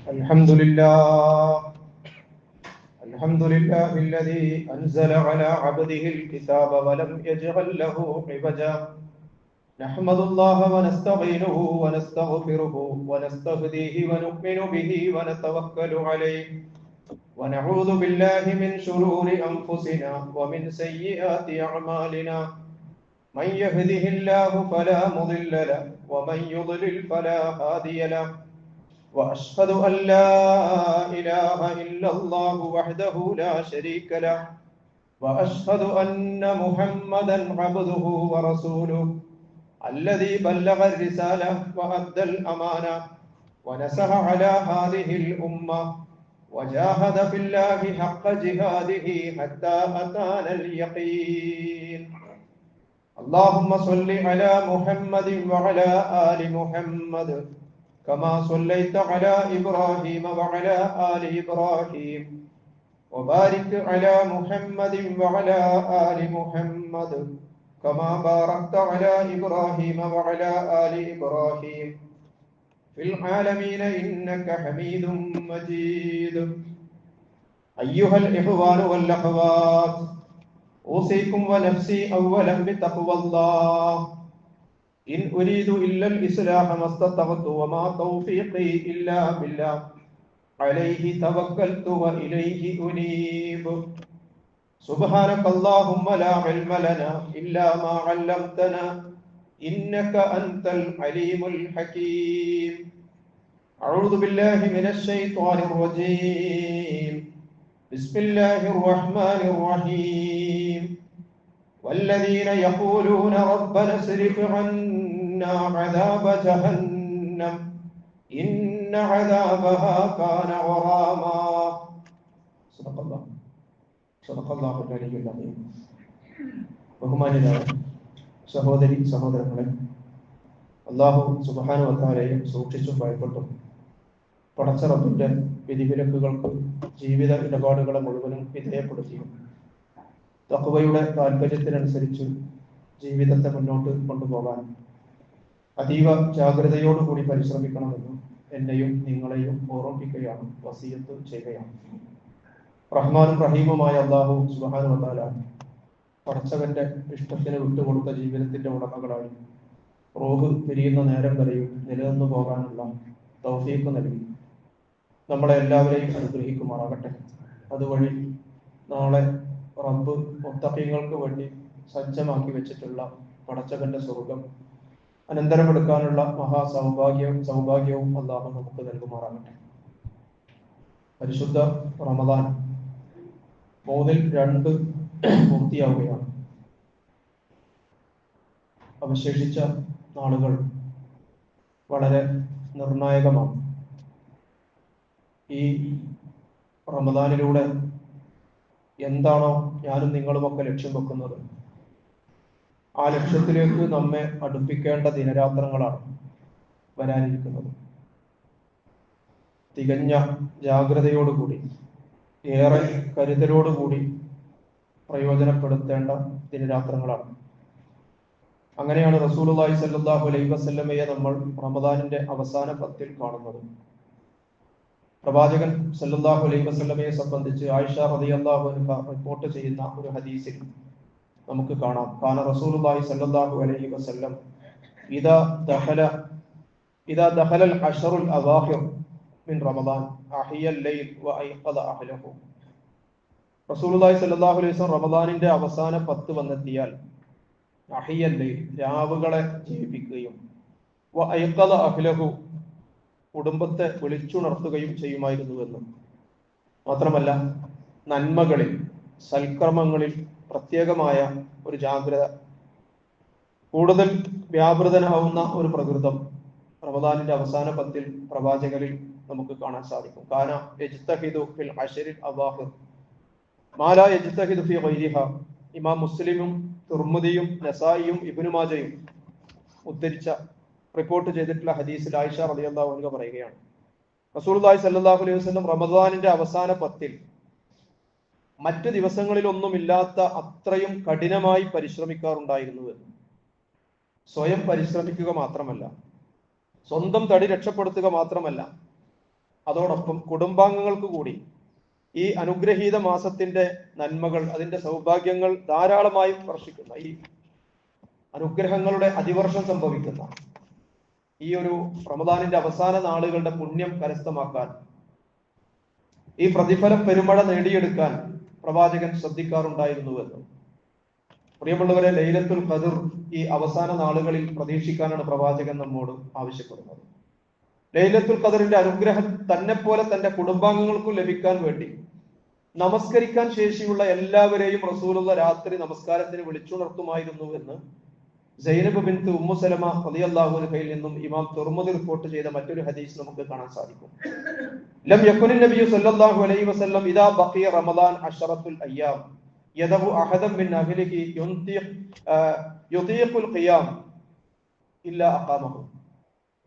الحمد لله الذي أنزل على عبده الكتاب ولم يجعل له عوجا نحمد الله ونستعينه ونستغفره ونستهديه ونؤمن به ونتوكل عليه ونعوذ بالله من شرور أنفسنا ومن سيئات أعمالنا من يهده الله فلا مضل له ومن يضلل فلا هادي له وأشهد أن لا إله إلا الله وحده لا شريك له وأشهد أن محمدا عبده ورسوله الذي بلغ الرسالة وأدى الأمانة ونصح على هذه الأمة وجاهد في الله حق جهاده حتى أتانا اليقين اللهم صل على محمد وعلى آل محمد كما صليت على إبراهيم وعلى آل إبراهيم وبارك على محمد وعلى آل محمد كما باركت على إبراهيم وعلى آل إبراهيم في العالمين إنك حميد مجيد أيها الإخوان والأخوات أوصيكم ونفسي أولا بتقوى الله إن أريد إلا الإصلاح ما استطعت وما توفيقي إلا بالله عليه توكلت وإليه أنيب سبحانك اللهم لا علم لنا إلا ما علمتنا إنك أنت العليم الحكيم أعوذ بالله من الشيطان الرجيم بسم الله الرحمن الرحيم والذين يقولون ربنا اصرف عنا عذاب جهنم إن عذابها كان غراما صدق الله العلي العظيم ബഹുമാന്യരായ സഹോദരി സഹോദരങ്ങളെ, അല്ലാഹു സുബ്ഹാനഹു വ തആലയെ സൂക്ഷിച്ചും ഭയപ്പെട്ടും പടച്ച റബ്ബിന്റെ വിധിവിലക്കുകൾക്ക് ജീവിത ഇടപാടുകളെ മുഴുവനും വിധേയപ്പെടുത്തിയും തഖ്വയുടെ താല്പര്യത്തിനനുസരിച്ച് ജീവിതത്തെ മുന്നോട്ട് കൊണ്ടുപോകാൻ അതീവ ജാഗ്രതയോടുകൂടി പരിശ്രമിക്കണമെന്നും എന്നെയും നിങ്ങളെയും ഓർമ്മിപ്പിക്കുകയാണ്, വസിയത്ത് ചെയ്യുകയാണ്. റഹ്മാനും റഹീമുമായ അല്ലാഹു സുബ്ഹാനഹു വ തആല പടച്ചവന്റെ ഇഷ്ടത്തിന് വിട്ടുകൊടുത്ത ജീവിതത്തിന്റെ ഉടമകളായി റൂഹ് പിരിയുന്ന നേരം വരെയും നിലനിന്നു പോകാനുള്ള തൗഫീഖ് നൽകി നമ്മളെ എല്ലാവരെയും അനുഗ്രഹിക്കുമാറാകട്ടെ. അതുവഴി നാളെ റബ്ബ് മുത്തഖീങ്ങൾക്ക് വേണ്ടി സജ്ജമാക്കി വെച്ചിട്ടുള്ള പടച്ചവന്റെ സ്വർഗം അനന്തരമെടുക്കാനുള്ള സൗഭാഗ്യവും അല്ലാഹു നമുക്ക് നൽകുമാറാകട്ടെ. പരിശുദ്ധ റമദാൻ 3-2 പൂർത്തിയാവുകയാണ്. അവശേഷിച്ച നാളുകൾ വളരെ നിർണായകമാണ്. ഈ റമദാനിലൂടെ എന്താണോ ഞാനും നിങ്ങളുമൊക്കെ ലക്ഷ്യം വെക്കുന്നത്, ആ ലക്ഷ്യത്തിലേക്ക് നമ്മെ അടുപ്പിക്കേണ്ട ദിനരാത്രങ്ങളാണ് വരാനിരിക്കുന്നത്. തികഞ്ഞ ജാഗ്രതയോടുകൂടി, ഏറെ കരുതലോടുകൂടി പ്രയോജനപ്പെടുത്തേണ്ട ദിനരാത്രങ്ങളാണ്. അങ്ങനെയാണ് റസൂലുള്ളാഹി സ്വല്ലല്ലാഹു അലൈഹി വസല്ലമയെ നമ്മൾ റമദാനിന്റെ അവസാന 10 കാണുന്നത്. പ്രവാചകൻ സല്ലല്ലാഹു അലൈഹി വസല്ലമയെ സംബന്ധിച്ച് ആയിഷ റളിയല്ലാഹു അൻഹ റിപ്പോർട്ട് ചെയ്യുന്ന ഒരു ഹദീസിൽ നമുക്ക് കാണാം, കാന റസൂലുള്ളാഹി സല്ലല്ലാഹു അലൈഹി വസല്ലം ഇദാ ദഖല അൽ-അശ്റുൽ അവാഖിർ മിൻ റമദാൻ അഹിയ അൽ-ലൈൽ വഅയ്ഖദ അഹ്ലഹു. റസൂലുള്ളാഹി സല്ലല്ലാഹു അലൈഹി വസല്ലം റമദാനിന്റെ അവസാന 10 വന്നെത്തിയാൽ അഹിയ അൽ-ലൈൽ രാവുകളെ ജീവിപ്പിക്കുകയും വഅയ്ഖദ അഹ്ലഹു കുടുംബത്തെ വിളിച്ചുണർത്തുകയും ചെയ്യുമായിരുന്നുവെന്നും മാത്രമല്ല, നന്മകളിൽ സൽക്കർമ്മങ്ങളിൽ പ്രത്യേകമായ ഒരു ജാഗ്രത, കൂടുതൽ വ്യാപൃതനാവുന്ന ഒരു പ്രകൃതം റമദാനിന്റെ അവസാന 10 പ്രവാചകരിൽ നമുക്ക് കാണാൻ സാധിക്കും. കാന യജ്തഹിദു ഫിൽ അശ്റിൽ അവാഖിർ മാ ലാ യജ്തഹിദു ഫീ ഗൈരിഹാ. ഇമാം മുസ്ലിമും തുർമുദിയും നസായിയും ഇബ്നു മാജയും ഉദ്ധരിച്ച റിപ്പോർട്ട് ചെയ്തിട്ടുള്ള ഹദീസിൽ ആയിഷ റളിയല്ലാഹു അൻഹ പറയുകയാണ്, റസൂലുള്ളാഹി സ്വല്ലല്ലാഹു അലൈഹി വസല്ലം റമദാനിന്റെ അവസാന 10 മറ്റു ദിവസങ്ങളിലൊന്നുമില്ലാത്ത അത്രയും കഠിനമായി പരിശ്രമിക്കാറുണ്ടായിരുന്നുവെന്ന്. സ്വയം പരിശ്രമിക്കുക മാത്രമല്ല, സ്വന്തം തടി രക്ഷപ്പെടുത്തുക മാത്രമല്ല, അതോടൊപ്പം കുടുംബാംഗങ്ങൾക്ക് കൂടി ഈ അനുഗ്രഹീത മാസത്തിന്റെ നന്മകൾ, അതിന്റെ സൗഭാഗ്യങ്ങൾ ധാരാളമായി സ്പർശിക്കുന്ന, ഈ അനുഗ്രഹങ്ങളുടെ അതിവർഷം സംഭവിക്കുന്ന ഈ ഒരു റമദാനിന്റെ അവസാന നാളുകളുടെ പുണ്യം കരസ്ഥമാക്കാൻ, ഈ പ്രതിഫല പെരുമഴ നേടിയെടുക്കാൻ പ്രവാചകൻ ശ്രദ്ധിക്കാറുണ്ടായിരുന്നുവെന്ന്. പ്രിയമുള്ളവരെ, ലൈലത്തുൽ ഖദർ ഈ അവസാന നാളുകളിൽ പ്രതീക്ഷിക്കാനാണ് പ്രവാചകൻ നമ്മോട് ആവശ്യപ്പെടുന്നത്. ലൈലത്തുൽ ഖദറിന്റെ അനുഗ്രഹം തന്നെ പോലെ തന്റെ കുടുംബാംഗങ്ങൾക്കും ലഭിക്കാൻ വേണ്ടി നമസ്കരിക്കാൻ ശേഷിയുള്ള എല്ലാവരെയും റസൂലുള്ള രാത്രി നമസ്കാരത്തിന് വിളിച്ചുണർത്തുമായിരുന്നു എന്ന് സൈനബ് ബിൻത്ത് ഉമ്മു സലമ റളിയല്ലാഹു അൻഹയിൽ നിന്നും ഇമാം തുർമുദി റിപ്പോർട്ട് ചെയ്ത മറ്റൊരു ഹദീസ് നമുക്ക് കാണാൻ സാധിക്കും. ലം യകുനി നബിയു സല്ലല്ലാഹു അലൈഹി വസല്ലം ഇദാ ബഖിയ റമദാൻ അശറത്തുൽ അയ്യാം യദഹു അഹദൻ മിൻ അഹ്ലിഹി യുതീഖുൽ ഖിയാം ഇല്ലാ അഖാമഹു.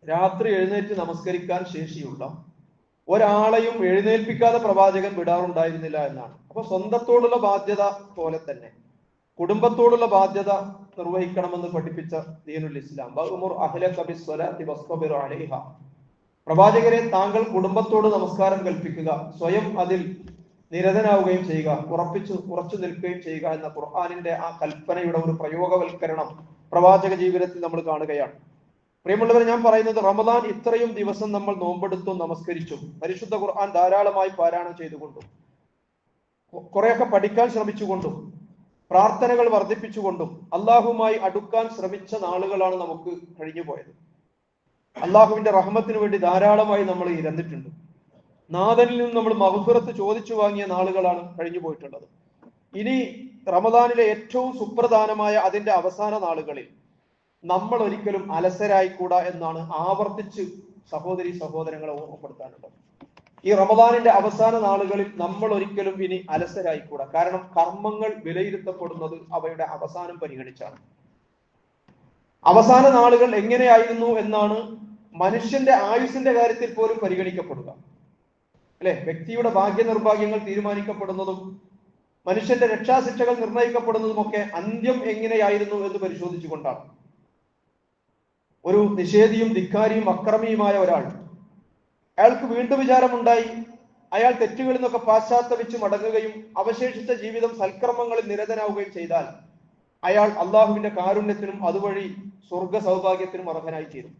രാത്രി എഴുന്നേറ്റ് നമസ്കരിക്കാൻ ശേഷിയുള്ള ഒരാളെയും എഴുന്നേൽപ്പിക്കാതെ പ്രവാചകൻ വിടാറുണ്ടായിരുന്നില്ല എന്നാണ്. അപ്പൊ സ്വന്തത്തോടുള്ള ബാധ്യത പോലെ തന്നെ കുടുംബത്തോടുള്ള ബാധ്യത നിർവഹിക്കണമെന്ന് പഠിപ്പിച്ച ദീനുൽ ഇസ്ലാം. പ്രവാചകരെ, താങ്കൾ കുടുംബത്തോട് നമസ്കാരം കൽപ്പിക്കുക, സ്വയം അതിൽ നിരതനാവുകയും ചെയ്യുക, ഉറച്ചു നിൽക്കുകയും ചെയ്യുക എന്ന ഖുർആനിന്റെ ആ കൽപ്പനയുടെ ഒരു പ്രയോഗവൽക്കരണം പ്രവാചക ജീവിതത്തിൽ നമ്മൾ കാണുകയാണ്. പ്രിയമുള്ളവർ, ഞാൻ പറയുന്നത് റമദാൻ ഇത്രയും ദിവസം നമ്മൾ നോമ്പെടുത്തും നമസ്കരിച്ചും പരിശുദ്ധ ഖുർആൻ ധാരാളമായി പാരായണം ചെയ്തുകൊണ്ടും കുറെയൊക്കെ പഠിക്കാൻ ശ്രമിച്ചുകൊണ്ടും പ്രാർത്ഥനകൾ വർദ്ധിപ്പിച്ചുകൊണ്ടും അള്ളാഹുമായി അടുക്കാൻ ശ്രമിച്ച നാളുകളാണ് നമുക്ക് കഴിഞ്ഞു പോയത്. അള്ളാഹുവിന്റെ റഹ്മത്തിന് വേണ്ടി ധാരാളമായി നമ്മൾ ഇരന്നിട്ടുണ്ട്. നാഥനിൽ നിന്ന് നമ്മൾ മഗ്ഫിറത്ത് ചോദിച്ചു വാങ്ങിയ നാളുകളാണ് കഴിഞ്ഞു പോയിട്ടുള്ളത്. ഇനി റമദാനിലെ ഏറ്റവും സുപ്രധാനമായ അതിന്റെ അവസാന നാളുകളിൽ നമ്മൾ ഒരിക്കലും അലസരായിക്കൂടാ എന്നാണ് ആവർത്തിച്ച് സഹോദരങ്ങളെ ഓർമ്മപ്പെടുത്താനുള്ളത്. ഈ റമദാനിന്റെ അവസാന നാളുകളിൽ നമ്മൾ ഒരിക്കലും ഇനി അലസരായിക്കൂടാ. കാരണം കർമ്മങ്ങൾ വിലയിരുത്തപ്പെടുന്നത് അവയുടെ അവസാനം പരിഗണിച്ചാണ്. അവസാന നാളുകൾ എങ്ങനെയായിരുന്നു എന്നാണ് മനുഷ്യന്റെ ആയുസിന്റെ കാര്യത്തിൽ പോലും പരിഗണിക്കപ്പെടുക, അല്ലെ? വ്യക്തിയുടെ ഭാഗ്യ നിർഭാഗ്യങ്ങൾ തീരുമാനിക്കപ്പെടുന്നതും മനുഷ്യന്റെ രക്ഷാശിക്ഷകൾ നിർണയിക്കപ്പെടുന്നതുമൊക്കെ അന്ത്യം എങ്ങനെയായിരുന്നു എന്ന് പരിശോധിച്ചുകൊണ്ടാണ്. ഒരു നിഷേധിയും ധിക്കാരിയും അക്രമിയുമായ ഒരാൾ, അയാൾക്ക് വീണ്ടും വിചാരമുണ്ടായി, അയാൾ തെറ്റുകളിൽ നിന്നൊക്കെ പാശ്ചാത്തപിച്ച് മടങ്ങുകയും അവശേഷിച്ച ജീവിതം സൽക്കർമ്മങ്ങളിൽ നിരതനാവുകയും ചെയ്താൽ അയാൾ അള്ളാഹുവിന്റെ കാരുണ്യത്തിനും അതുവഴി സ്വർഗ സൗഭാഗ്യത്തിനും അർഹനായി തീരും.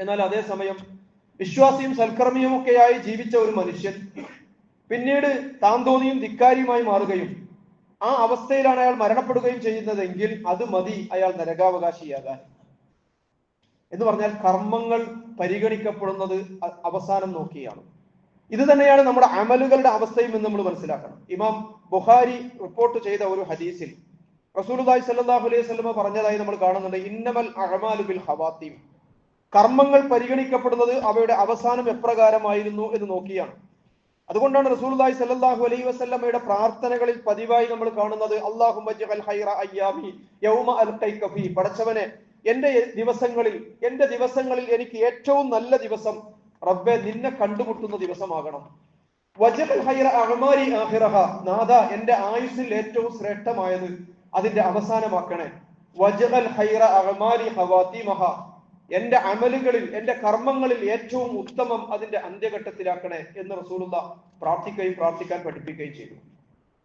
എന്നാൽ അതേസമയം വിശ്വാസിയും സൽക്കർമ്മിയും ഒക്കെയായി ജീവിച്ച ഒരു മനുഷ്യൻ പിന്നീട് താന്തോന്നിയും ധിക്കാരിയുമായി മാറുകയും ആ അവസ്ഥയിലാണ് അയാൾ മരണപ്പെടുകയും ചെയ്യുന്നതെങ്കിൽ അത് മതി അയാൾ നരകാവകാശിയാകാൻ. എന്ന് പറഞ്ഞാൽ കർമ്മങ്ങൾ പരിഗണിക്കപ്പെടുന്നത് അവസാനം നോക്കിയാണ്. ഇത് തന്നെയാണ് നമ്മുടെ അമലുകളുടെ അവസ്ഥയും എന്ന് നമ്മൾ മനസ്സിലാക്കണം. ഇമാം ബുഖാരി റിപ്പോർട്ട് ചെയ്ത ഒരു ഹദീസിൽ റസൂലുള്ളാഹി സ്വല്ലല്ലാഹു അലൈഹി വസല്ലം പറഞ്ഞതായി നമ്മൾ കാണുന്നുണ്ട്, ഇന്നമൽ അഅമാലു ബിൽ ഖവാതീം. കർമ്മങ്ങൾ പരിഗണിക്കപ്പെടുന്നത് അവയുടെ അവസാനം എപ്രകാരമായിരുന്നു എന്ന് നോക്കിയാണ്. അതുകൊണ്ടാണ് റസൂലുള്ളാഹി സ്വല്ലല്ലാഹു അലൈഹി വസല്ലമയുടെ പ്രാർത്ഥനകളിൽ പതിവായി നമ്മൾ കാണുന്നത്, അല്ലാഹുമ്മ ജഅൽ ഖൈറ അയ്യാമി യൗമ അൽഖൈക ഫീ. പടച്ചവനെ, എന്റെ ദിവസങ്ങളിൽ എനിക്ക് ഏറ്റവും നല്ല ദിവസം റബ്ബെ നിന്നെ കണ്ടുമുട്ടുന്ന ദിവസമാകണം. വജഅൽ ഖൈറ അഅമാരി ആഖിറഹ. നാഥ, എന്റെ ആയുസ്സിൽ ഏറ്റവും ശ്രേഷ്ഠമായത് അതിന്റെ അവസാനമാക്കണേ. വജഅൽ ഖൈറ അഅമാരി ഖവാതീമഹ. എന്റെ അമലുകളിൽ, എന്റെ കർമ്മങ്ങളിൽ ഏറ്റവും ഉത്തമം അതിന്റെ അന്ത്യഘട്ടത്തിലാക്കണേ എന്ന് റസൂലുള്ളാഹി പ്രാർത്ഥിക്കാൻ പഠിപ്പിക്കുകയും ചെയ്തു.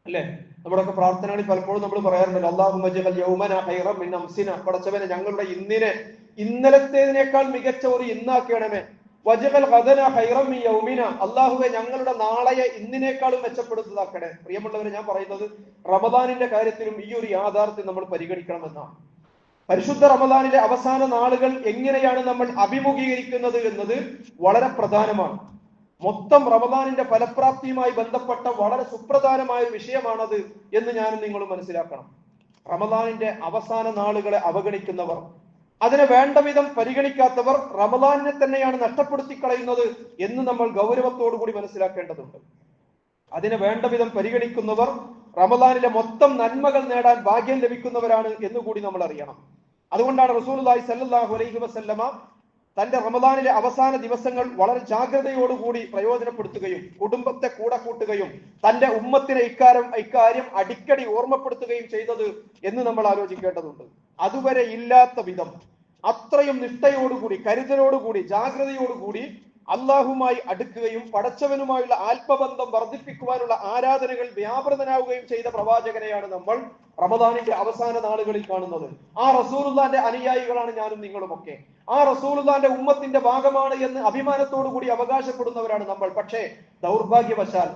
അല്ലെ? നമ്മുടെയൊക്കെ പ്രാർത്ഥനകളിൽ പലപ്പോഴും നമ്മൾ പറയാറുണ്ടല്ലോ, അല്ലാഹുമ്മ ജഅൽ യൗമന ഖൈറൻ മിൻ അംസിന. പടച്ചവനെ, ഞങ്ങളുടെ ഇന്നിനെ ഇന്നലത്തേതിനേക്കാൾ മികച്ച ഒരു ഇന്നാക്കണമേ. വജഅൽ ഗദന ഖൈറൻ മിൻ യൗമിന. അല്ലാഹുവേ, ഞങ്ങളുടെ നാളെയെ ഇന്നിനേക്കാളും മെച്ചപ്പെടുത്തതാക്കണേ. പ്രിയമുള്ളവരെ, ഞാൻ പറയുന്നത് റമദാനിന്റെ കാര്യത്തിലും ഈ ഒരു യാഥാർത്ഥ്യം നമ്മൾ പരിഗണിക്കണമെന്നാണ്. പരിശുദ്ധ റമദാനിലെ അവസാന നാളുകൾ എങ്ങനെയാണ് നമ്മൾ അഭിമുഖീകരിക്കുന്നത് എന്നത് വളരെ പ്രധാനമാണ്. മൊത്തം റമദാനിന്റെ ഫലപ്രാപ്തിയുമായി ബന്ധപ്പെട്ട വളരെ സുപ്രധാനമായ ഒരു വിഷയമാണത് എന്ന് ഞാനും നിങ്ങളും മനസ്സിലാക്കണം. റമദാനിന്റെ അവസാന നാളുകളെ അവഗണിക്കുന്നവർ, അതിനെ വേണ്ട വിധം പരിഗണിക്കാത്തവർ റമദാനിനെ തന്നെയാണ് നഷ്ടപ്പെടുത്തി കളയുന്നത് എന്ന് നമ്മൾ ഗൗരവത്തോടു കൂടി മനസ്സിലാക്കേണ്ടതുണ്ട്. അതിനെ വേണ്ട വിധം പരിഗണിക്കുന്നവർ റമദാനിലെ മൊത്തം നന്മകൾ നേടാൻ ഭാഗ്യം ലഭിക്കുന്നവരാണ് എന്നുകൂടി നമ്മൾ അറിയണം. അതുകൊണ്ടാണ് റസൂലുള്ളാഹി സ്വല്ലല്ലാഹു അലൈഹി വസല്ലമ തന്റെ റമദാനിലെ അവസാന ദിവസങ്ങൾ വളരെ ജാഗ്രതയോടുകൂടി പ്രയോജനപ്പെടുത്തുകയും കുടുംബത്തെ കൂടെ കൂട്ടുകയും തന്റെ ഉമ്മത്തിനെ ഇക്കാര്യം അടിക്കടി ഓർമ്മപ്പെടുത്തുകയും ചെയ്തത് എന്ന് നമ്മൾ ആലോചിക്കേണ്ടതുണ്ട്. അതുവരെ ഇല്ലാത്ത വിധം അത്രയും നിഷ്ഠയോടുകൂടി, കരുതലോടുകൂടി, ജാഗ്രതയോടുകൂടി അള്ളാഹുമായി അടുക്കുകയും പടച്ചവനുമായുള്ള ആത്മബന്ധം വർദ്ധിപ്പിക്കുവാനുള്ള ആരാധനകൾ വ്യാപൃതനാവുകയും ചെയ്ത പ്രവാചകനെയാണ് നമ്മൾ റമദാനിന്റെ അവസാന നാളുകളിൽ കാണുന്നത്. ആ റസൂലുള്ളാന്റെ അനുയായികളാണ് ഞാനും നിങ്ങളുമൊക്കെ. ആ റസൂലുള്ളാന്റെ ഉമ്മത്തിന്റെ ഭാഗമാണ് എന്ന് അഭിമാനത്തോടു കൂടി അവകാശപ്പെടുന്നവരാണ് നമ്മൾ. പക്ഷേ ദൗർഭാഗ്യവശാൽ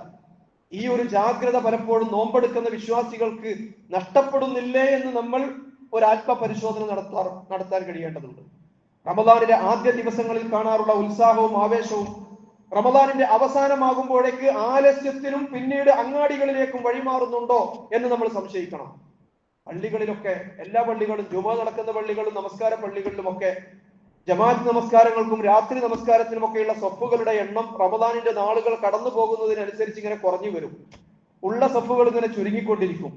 ഈ ഒരു ജാഗ്രത പലപ്പോഴും നോമ്പെടുക്കുന്ന വിശ്വാസികൾക്ക് നഷ്ടപ്പെടുന്നില്ലേ എന്ന് നമ്മൾ ഒരു ആത്മപരിശോധന നടത്താൻ കഴിയേണ്ടതുണ്ട്. റമദാനിലെ ആദ്യ ദിവസങ്ങളിൽ കാണാറുള്ള ഉത്സാഹവും ആവേശവും റമദാനിന്റെ അവസാനമാകുമ്പോഴേക്ക് ആലസ്യത്തിനും പിന്നീട് അങ്ങാടികളിലേക്കും വഴിമാറുന്നുണ്ടോ എന്ന് നമ്മൾ സംശയിക്കണം. പള്ളികളിലൊക്കെ, എല്ലാ പള്ളികളും, ജുമ നടക്കുന്ന പള്ളികളും നമസ്കാര പള്ളികളിലുമൊക്കെ ജമാഅത്ത് നമസ്കാരങ്ങൾക്കും രാത്രി നമസ്കാരത്തിനുമൊക്കെയുള്ള സഫുകളുടെ എണ്ണം റമദാനിന്റെ നാളുകൾ കടന്നു പോകുന്നതിനനുസരിച്ച് ഇങ്ങനെ കുറഞ്ഞു വരും. ഉള്ള സഫുകൾ ഇങ്ങനെ ചുരുങ്ങിക്കൊണ്ടിരിക്കും.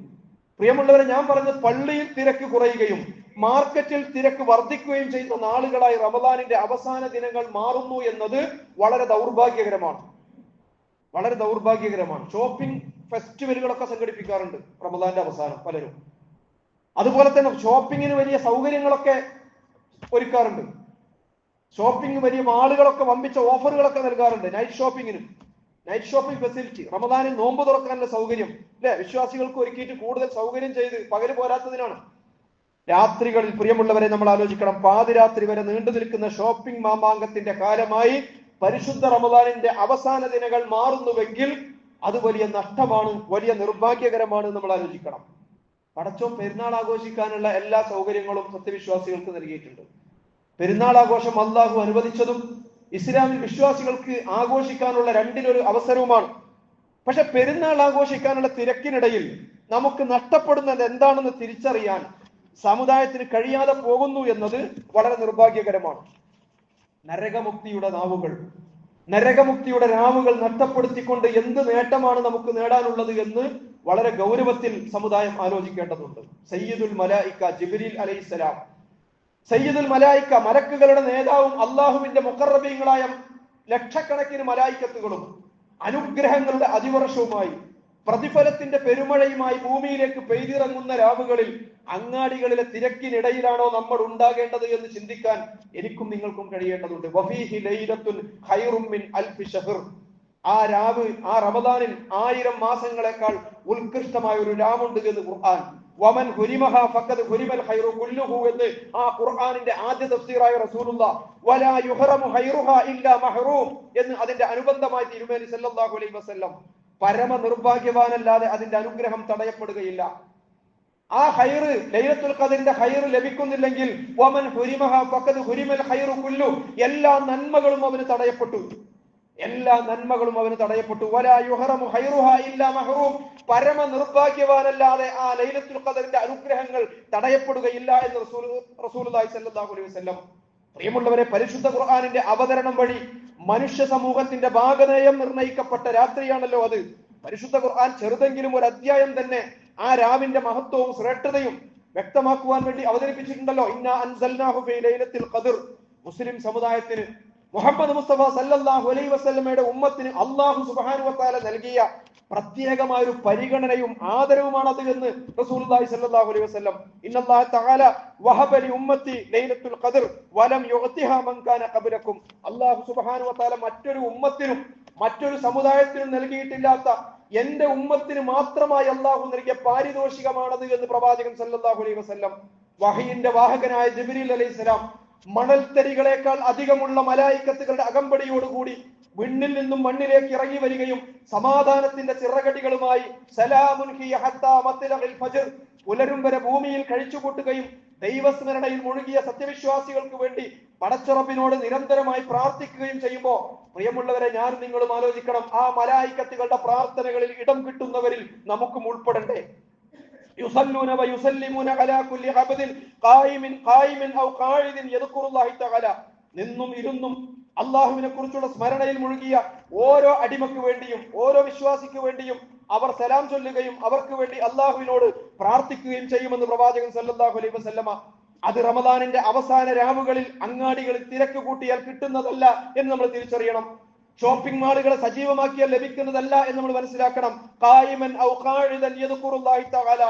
പ്രിയമുള്ളവരെ, ഞാൻ പറഞ്ഞ പള്ളിയിൽ തിരക്ക് കുറയുകയും മാർക്കറ്റിൽ തിരക്ക് വർദ്ധിക്കുകയും ചെയ്യുന്ന നാളുകളായി റമദാനിന്റെ അവസാന ദിനങ്ങൾ മാറുന്നു എന്നത് വളരെ ദൗർഭാഗ്യകരമാണ്. വളരെ ദൗർഭാഗ്യകരമാണ്. ഷോപ്പിംഗ് ഫെസ്റ്റിവലുകളൊക്കെ സംഘടിപ്പിക്കാറുണ്ട് റമദാന്റെ അവസാനം പലരും. അതുപോലെ തന്നെ ഷോപ്പിങ്ങിന് വലിയ സൗകര്യങ്ങളൊക്കെ ഒരുക്കാറുണ്ട്. ഷോപ്പിംഗ് വലിയ മാളുകളൊക്കെ വമ്പിച്ച ഓഫറുകളൊക്കെ നൽകാറുണ്ട്. നൈറ്റ് ഷോപ്പിംഗ് ഫെസിലിറ്റി റമദാനിൽ നോമ്പ് തുറക്കാനുള്ള സൗകര്യം അല്ലെ വിശ്വാസികൾക്ക് ഒരുക്കിയിട്ട് കൂടുതൽ സൗകര്യം ചെയ്ത് പകല് പോരാത്തതിനാണ്. രാത്രികളിൽ പ്രിയമുള്ളവരെ നമ്മൾ ആലോചിക്കണം, പാതിരാത്രി വരെ നീണ്ടു നിൽക്കുന്ന ഷോപ്പിംഗ് മാമാങ്കത്തിന്റെ കാലമായി പരിശുദ്ധ റമദാനിന്റെ അവസാന ദിനങ്ങൾ മാറുന്നുവെങ്കിൽ അത് വലിയ നഷ്ടമാണ്, വലിയ നിർഭാഗ്യകരമാണ്. നമ്മൾ ആലോചിക്കണം. പടച്ചോൻ പെരുന്നാൾ ആഘോഷിക്കാനുള്ള എല്ലാ സൗകര്യങ്ങളും സത്യവിശ്വാസികൾക്ക് നൽകിയിട്ടുണ്ട്. പെരുന്നാൾ ആഘോഷം അള്ളാഹു അനുവദിച്ചതും ഇസ്ലാമിൽ വിശ്വാസികൾക്ക് ആഘോഷിക്കാനുള്ള രണ്ടിലൊരു അവസരവുമാണ്. പക്ഷെ പെരുന്നാൾ ആഘോഷിക്കാനുള്ള തിരക്കിനിടയിൽ നമുക്ക് നഷ്ടപ്പെടുന്നത് എന്താണെന്ന് തിരിച്ചറിയാൻ സമുദായത്തിന് കഴിയാതെ പോകുന്നു എന്നത് വളരെ നിർഭാഗ്യകരമാണ്. നരകമുക്തിയുടെ രാവുകൾ നഷ്ടപ്പെടുത്തിക്കൊണ്ട് എന്ത് നേട്ടമാണ് നമുക്ക് നേടാനുള്ളത് എന്ന് വളരെ ഗൗരവത്തിൽ സമുദായം ആലോചിക്കേണ്ടതുണ്ട്. സയ്യിദുൽ മലായിക്ക ജിബ്രീൽ അലൈഹിസ്സലാം, സയ്യിദുൽ മലായിക്ക മലക്കുകളുടെ നേതാവും അള്ളാഹുവിന്റെ മുഖറബീങ്ങളായ ലക്ഷക്കണക്കിന് മലായിക്കത്തുകളും അനുഗ്രഹങ്ങളുടെ അതിവർഷവുമായി പ്രതിഫലത്തിന്റെ പെരുമഴയുമായി ഭൂമിയിലേക്ക് പെയ്തിറങ്ങുന്ന രാവുകളിൽ അങ്ങാടികളിലെ തിരക്കിനിടയിലാണോ നമ്മൾ ഉണ്ടാകേണ്ടത് എന്ന് ചിന്തിക്കാൻ എനിക്കും നിങ്ങൾക്കും കഴിയേണ്ടതുണ്ട്. വഫീഹി ലൈലത്തുൻ ഖൈറും മിൻ അൽഫി ശഹർ. ആ രാവ്, ആ റമദാനിൽ 1000 മാസങ്ങളെക്കാൾ ഉത്കൃഷ്ടമായ ഒരു രാവുണ്ട് എന്ന് ഖുർആൻ. വമൻ ഹുരിമഹ ഫഖദ് ഹുരിമൽ ഖൈറു കുല്ലുഹു എന്ന് ആ ഖുർആനിന്റെ ആദ്യ തഫ്സീറായ റസൂലുള്ളാഹ് വലാ യുഹറമു ഖൈറുഹാ ഇല്ലാ മഹ്റൂം എന്ന് അതിന്റെ അനുബന്ധമായി തിരുമേനി സല്ലല്ലാഹു അലൈഹി വസല്ലം, പരമ നിർഭാഗ്യവാനല്ലാതെ അതിന്റെ അനുഗ്രഹം തടയപ്പെടുകയില്ല. ആ ഖൈറ്, ലൈലത്തുൽ ഖദറിന്റെ ഖൈറ് ലഭിക്കുന്നില്ലെങ്കിൽ വമൻ ഹുരിമഹ ഫഖദ് ഹുരിമൽ ഖൈറു കുല്ലു, എല്ലാ നന്മകളും അവന് തടയപ്പെട്ടു. വലാ യുഹറമു ഖൈറുഹാ ഇല്ലാ മഹ്റൂം, പരമ നിർഭാഗ്യവാനല്ലാതെ ആ ലൈലത്തുൽ ഖദറിന്റെ അനുഗ്രഹങ്ങൾ തടയപ്പെടുകയില്ല എന്ന് റസൂലുള്ളാഹി സ്വല്ലല്ലാഹു അലൈഹി വസല്ലം. പ്രിയമുള്ളവരെ, പരിശുദ്ധ ഖുർആനിന്റെ അവതരണം വഴി മനുഷ്യ സമൂഹത്തിന്റെ ഭാഗനേയം നിർണയിക്കപ്പെട്ട രാത്രിയാണല്ലോ അത്. പരിശുദ്ധ ഖുർആൻ ചെറുതെങ്കിലും ഒരു അധ്യായം തന്നെ ആ രാവിന്റെ മഹത്വവും ശ്രേഷ്ഠതയും വ്യക്തമാക്കുവാൻ വേണ്ടി അവതരിപ്പിച്ചിട്ടുണ്ടല്ലോ. ഇന്നാ അൻസൽനാഹു ഫീ ലൈലത്തുൽ ഖദർ. മുസ്ലിം സമുദായത്തിന്, മുഹമ്മദ് മുസ്തഫ സല്ലല്ലാഹു അലൈഹി വസല്ലമയുടെ ഉമ്മത്തിന് അല്ലാഹു സുബ്ഹാനഹു വ തആല നൽകിയ പ്രത്യേകമായ ഒരു പരിഗണനയും ആദരവുമാണ് അത് എന്ന് റസൂലുള്ളാഹി സ്വല്ലല്ലാഹു അലൈഹി വസല്ലം. ഇന്നല്ലാഹു തആല വഹബ ലി ഉമ്മത്തി ലൈലത്തുൽ ഖദർ വലം യുഅതിഹാ മൻ കാന ഖബ്ലകും. അല്ലാഹു സുബ്ഹാനഹു വ തആല മറ്റൊരു ഉമ്മത്തിനും മറ്റൊരു സമുദായത്തിനും നൽകിയിട്ടില്ലാത്ത എന്റെ ഉമ്മത്തിന് മാത്രമായി അല്ലാഹു നൽകിയ പാരിതോഷികമാണത് എന്ന് പ്രവാചകൻ സല്ലല്ലാഹു അലൈഹി വസല്ലം. വഹയിന്റെ വാഹകനായ ജിബ്രീൽ അലൈഹിസ്സലാം മണൽത്തരികളെക്കാൾ അധികമുള്ള മലായിക്കത്തുകളുടെ അകമ്പടിയോടുകൂടി വിണ്ണിൽ നിന്നും മണ്ണിലേക്ക് ഇറങ്ങി വരികയും സമാധാനത്തിന്റെ ചിറകടികളുമായി സലാമുൻ ഹിയ ഹത്താ മത്ലഇൽ ഫജ്ർ, പുലരും വരെ ഭൂമിയിൽ കഴിച്ചുകൂട്ടുകയും ദൈവസ്മരണയിൽ മുഴുകിയ സത്യവിശ്വാസികൾക്ക് വേണ്ടി പടച്ചറബിനോട് നിരന്തരമായി പ്രാർത്ഥിക്കുകയും ചെയ്യുമ്പോൾ പ്രിയമുള്ളവരെ, ഞാനും നിങ്ങളും ആലോചിക്കണം, ആ മലായിക്കത്തുകളുടെ പ്രാർത്ഥനകളിൽ ഇടം കിട്ടുന്നവരിൽ നമുക്കും ഉൾപ്പെടണ്ടേ? യുസല്ലൂന വയുസല്ലിമൂന അലാ കുല്ലി അബ്ദിൻ ഖായിമിൻ ഔ ഖാഇദിൻ യദ്കുറുല്ലാഹി തആല. നിന്നും ഇരുന്നും അള്ളാഹുവിനെ കുറിച്ചുള്ള സ്മരണയിൽ മുഴുകിയ ഓരോ അടിമക്ക് വേണ്ടിയും ഓരോ വിശ്വാസിക്ക് വേണ്ടിയും അവർ സലാം ചൊല്ലുകയും അവർക്ക് വേണ്ടി അള്ളാഹുവിനോട് പ്രാർത്ഥിക്കുകയും ചെയ്യുമെന്ന് പ്രവാചകൻ സല്ലല്ലാഹു അലൈഹി വസല്ലമ. അത് റമദാനിന്റെ അവസാന രാവുകളിൽ അങ്ങാടികളിൽ തിരക്ക് കൂട്ടിയാൽ കിട്ടുന്നതല്ല എന്ന് നമ്മൾ തിരിച്ചറിയണം. ഷോപ്പിംഗ് മാളുകളെ സജീവമാക്കിയാൽ ലഭിക്കുന്നതല്ല എന്ന് നമ്മൾ മനസ്സിലാക്കണം. ഖായിമൻ ഔ ഖാഇദൻ യദ്കുറുല്ലാഹി തആല.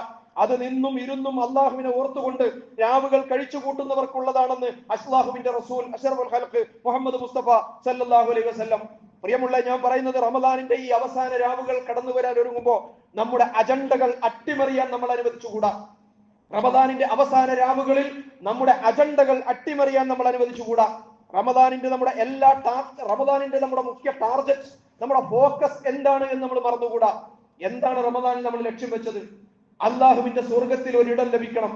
അത് നിന്നും ഇരുന്നും അള്ളാഹുവിനെ ഓർത്തുകൊണ്ട് രാവുകൾ കഴിച്ചു കൂട്ടുന്നവർക്കുള്ളതാണെന്ന് അല്ലാഹുവിന്റെ റസൂൽ അഷ്റഫുൽ ഖൽഖ് മുഹമ്മദ് മുസ്തഫ സല്ലല്ലാഹു അലൈഹി വസല്ലം. പ്രിയമുള്ള, ഞാൻ പറയുന്നത് റമദാനിന്റെ ഈ അവസാന രാവുകൾ കടന്നു വരാൻ ഒരുങ്ങുമ്പോൾ നമ്മുടെ അജണ്ടകൾ അട്ടിമറിയാൻ നമ്മൾ അനുവദിച്ചുകൂടാ. റമദാനിന്റെ അവസാന രാവുകളിൽ നമ്മുടെ അജണ്ടകൾ അട്ടിമറിയാൻ നമ്മൾ അനുവദിച്ചുകൂടാ. റമദാനിന്റെ നമ്മുടെ മുഖ്യ ടാർഗറ്റ്, നമ്മുടെ ഫോക്കസ് എന്താണ് എന്ന് നമ്മൾ മറന്നുകൂടാ. എന്താണ് റമദാനിൽ നമ്മൾ ലക്ഷ്യം വെച്ചത്? അള്ളാഹുവിന്റെ സ്വർഗത്തിൽ ഒരിടം ലഭിക്കണം.